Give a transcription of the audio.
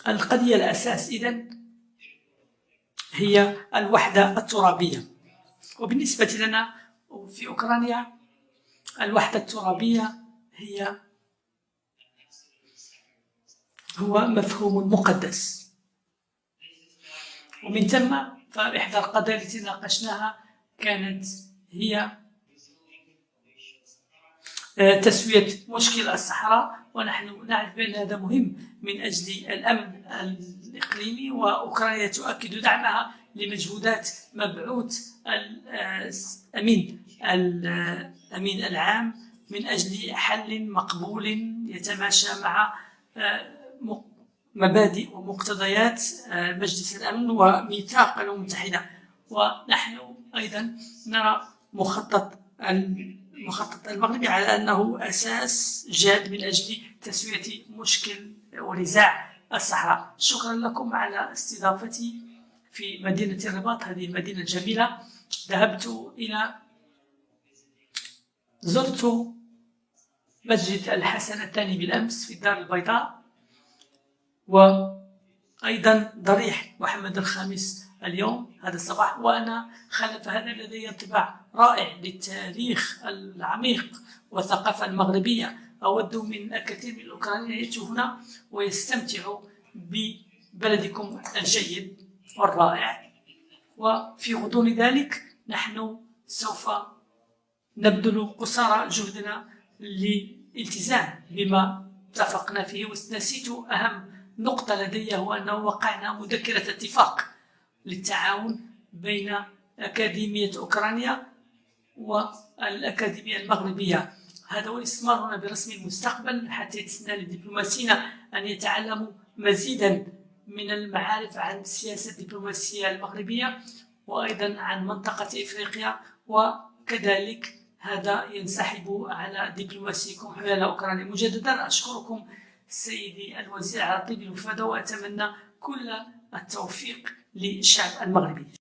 القضية الأساس إذن هي الوحدة الترابية. وبالنسبة لنا في أوكرانيا الوحدة الترابية هو مفهوم مقدس، ومن ثم فإحدى القضايا التي ناقشناها كانت هي تسوية مشكل الصحراء، ونحن نعرف بأن هذا مهم من أجل الأمن الإقليمي، وأوكرانيا تؤكد دعمها لمجهودات مبعوث الأمين العام من أجل حل مقبول يتماشى مع مبادئ ومقتضيات مجلس الأمن وميثاق الأمم المتحدة. ونحن أيضا نرى مخطط المغربي على أنه أساس جاد من أجل تسوية مشكل ونزاع الصحراء. شكرا لكم على استضافتي في مدينة الرباط، هذه المدينة الجميلة. زرت مسجد الحسن الثاني بالأمس في الدار البيضاء، وأيضا ضريح محمد الخامس اليوم هذا الصباح، وأنا خلف هذا لدي انطباع رائع للتاريخ العميق والثقافة المغربية. أود من الكثير من الأوكرانيين يأتوا هنا ويستمتعوا ببلدكم الجيد والرائع. وفي غضون ذلك نحن سوف نبذل قصارى جهدنا للالتزام بما اتفقنا فيه. ونسيت أهم نقطة لدي، هو أنه وقعنا مذكرة اتفاق للتعاون بين أكاديمية أوكرانيا والأكاديمية المغربية. هذا هو الاستثمار برسم المستقبل، حتى يتسنى لدبلوماسينا أن يتعلموا مزيدا من المعارف عن السياسة الدبلوماسية المغربية وأيضا عن منطقة إفريقيا، وكذلك هذا ينسحب على دبلوماسيكم حول أوكرانيا. مجددا أشكركم سيدي الوزير على طيب الوفادة، وأتمنى كل التوفيق للشعب المغربي.